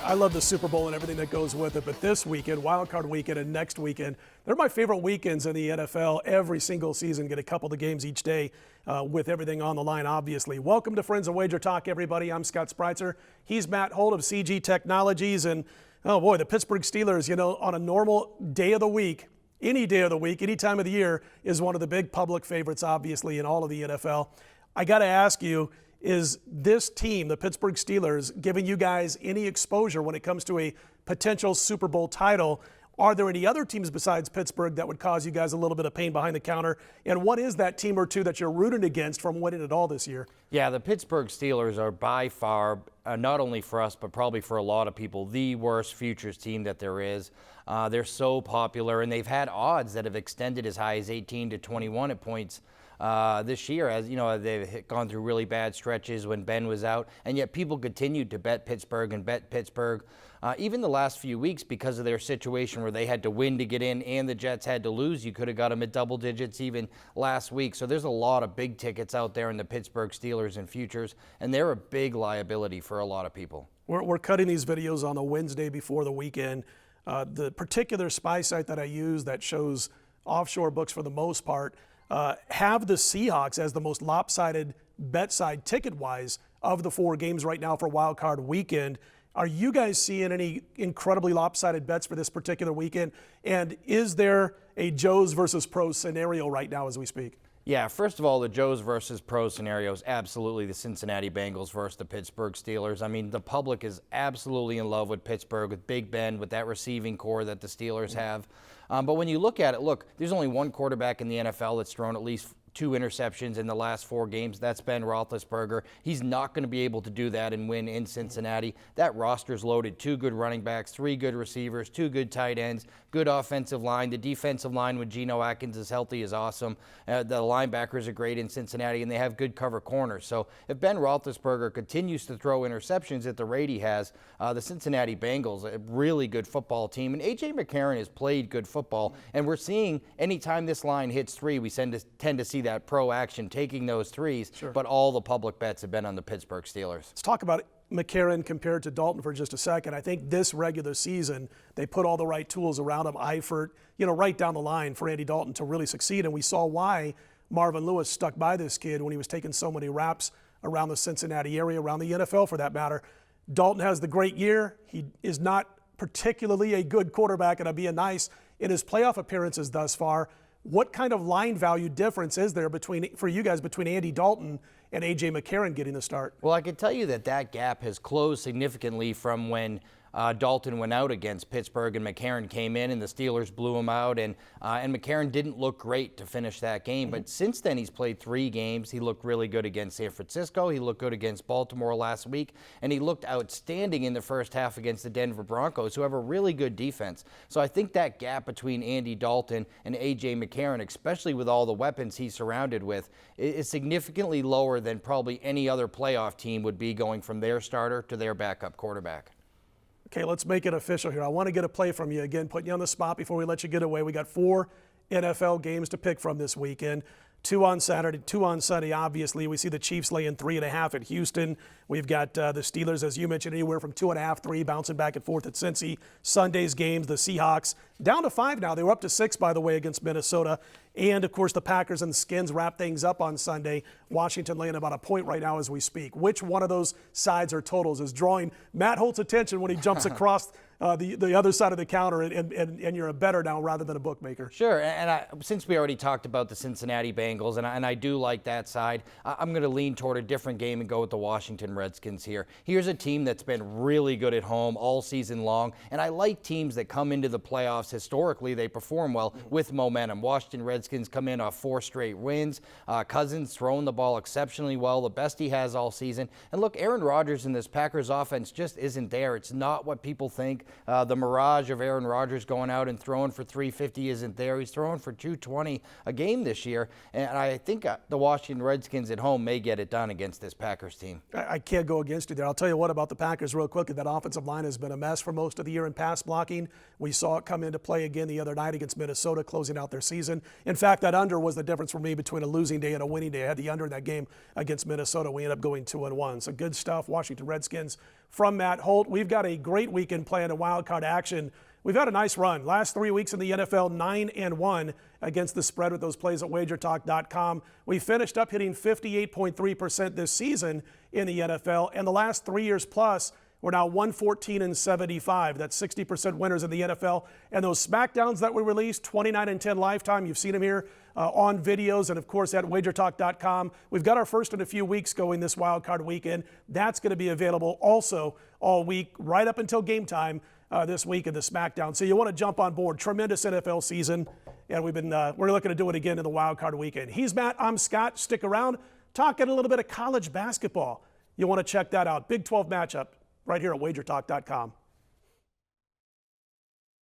I love the Super Bowl and everything that goes with it, but this weekend, Wild Card Weekend and next weekend, they're my favorite weekends in the NFL. Every single season, get a couple of games each day with everything on the line, obviously. Welcome to Friends of Wager Talk, everybody. I'm Scott Spreitzer. He's Matt Holt of CG Technologies, and oh boy, the Pittsburgh Steelers, on a normal day of the week, any day of the week, any time of the year, is one of the big public favorites, obviously, in all of the NFL. I got to ask you, is this team, the Pittsburgh Steelers, giving you guys any exposure when it comes to a potential Super Bowl title? Are there any other teams besides Pittsburgh that would cause you guys a little bit of pain behind the counter? And what is that team or two that you're rooting against from winning it all this year? Yeah, the Pittsburgh Steelers are by far, not only for us, but probably for a lot of people, the worst futures team that there is. They're so popular, and they've had odds that have extended as high as 18 to 21 at points this year. As you know, they've gone through really bad stretches when Ben was out, and yet people continued to bet Pittsburgh and bet Pittsburgh. Even the last few weeks, because of their situation where they had to win to get in and the Jets had to lose, you could have got them at double digits even last week. So there's a lot of big tickets out there in the Pittsburgh Steelers and futures, and they're a big liability for a lot of people. We're cutting these videos on the Wednesday before the weekend. The particular spy site that I use that shows offshore books for the most part have the Seahawks as the most lopsided bet side ticket-wise of the four games right now for Wild Card Weekend. Are you guys seeing any incredibly lopsided bets for this particular weekend? And is there a Joes versus Pros scenario right now as we speak? Yeah, first of all, the Joes versus Pros scenario is absolutely the Cincinnati Bengals versus the Pittsburgh Steelers. I mean, the public is absolutely in love with Pittsburgh, with Big Ben, with that receiving core that the Steelers have. But when you look at it, there's only one quarterback in the NFL that's thrown at least 2 interceptions in the last 4 games. That's Ben Roethlisberger. He's not going to be able to do that and win in Cincinnati. That roster's loaded. 2 good running backs, 3 good receivers, 2 good tight ends, good offensive line. The defensive line with Geno Atkins is healthy is awesome. The linebackers are great in Cincinnati, and they have good cover corners. So if Ben Roethlisberger continues to throw interceptions at the rate he has, the Cincinnati Bengals, a really good football team. And A.J. McCarron has played good football, and we're seeing anytime this line hits 3, we tend to see that pro action taking those threes, Sure. But all the public bets have been on the Pittsburgh Steelers. Let's talk about McCarron compared to Dalton for just a second. I think this regular season, they put all the right tools around him, Eifert, right down the line for Andy Dalton to really succeed. And we saw why Marvin Lewis stuck by this kid when he was taking so many reps around the Cincinnati area, around the NFL for that matter. Dalton has the great year. He is not particularly a good quarterback, and I'm being nice in his playoff appearances thus far. What kind of line value difference is there for you guys between Andy Dalton and A.J. McCarron getting the start? Well, I can tell you that gap has closed significantly from when Dalton went out against Pittsburgh and McCarron came in and the Steelers blew him out, and McCarron didn't look great to finish that game. But since then, he's played 3 games. He looked really good against San Francisco. He looked good against Baltimore last week, and he looked outstanding in the first half against the Denver Broncos, who have a really good defense. So I think that gap between Andy Dalton and A.J. McCarron, especially with all the weapons he's surrounded with, is significantly lower than probably any other playoff team would be going from their starter to their backup quarterback. Okay, let's make it official here. I want to get a play from you. Again, putting you on the spot before we let you get away. We got 4 NFL games to pick from this weekend. 2 on Saturday, 2 on Sunday, obviously. We see the Chiefs laying 3.5 at Houston. We've got the Steelers, as you mentioned, anywhere from 2.5, 3, bouncing back and forth at Cincy. Sunday's games, the Seahawks, down to 5 now. They were up to 6, by the way, against Minnesota. And, of course, the Packers and the Skins wrap things up on Sunday. Washington laying about a point right now as we speak. Which one of those sides or totals is drawing Matt Holt's attention when he jumps across the other side of the counter and you're a bettor now rather than a bookmaker? Sure, and since we already talked about the Cincinnati Bengals, and I do like that side, I'm going to lean toward a different game and go with the Washington Redskins here. Here's a team that's been really good at home all season long, and I like teams that come into the playoffs. Historically, they perform well with momentum. Washington Redskins come in off 4 straight wins. Cousins throwing the ball exceptionally well, the best he has all season. And look, Aaron Rodgers in this Packers offense just isn't there. It's not what people think. The mirage of Aaron Rodgers going out and throwing for 350 isn't there. He's throwing for 220 a game this year, and I think the Washington Redskins at home may get it done against this Packers team. I can't go against you there. I'll tell you what about the Packers real quickly. That offensive line has been a mess for most of the year in pass blocking. We saw it come into play again the other night against Minnesota, closing out their season. In fact, that under was the difference for me between a losing day and a winning day. I had the under in that game against Minnesota. We ended up going 2-1. So good stuff, Washington Redskins. From Matt Holt, we've got a great weekend planned in wild card action. We've had a nice run. Last 3 weeks in the NFL, 9-1 against the spread with those plays at wagertalk.com. We finished up hitting 58.3% this season in the NFL, and the last 3 years plus, we're now 114-75. That's 60% winners in the NFL. And those SmackDowns that we released, 29-10 lifetime, you've seen them here on videos and, of course, at wagertalk.com. We've got our first in a few weeks going this wild card weekend. That's going to be available also all week, right up until game time this week in the SmackDown. So you want to jump on board. Tremendous NFL season, and we're looking to do it again in the wild card weekend. He's Matt, I'm Scott. Stick around. Talking a little bit of college basketball. You want to check that out. Big 12 matchup right here at wagertalk.com.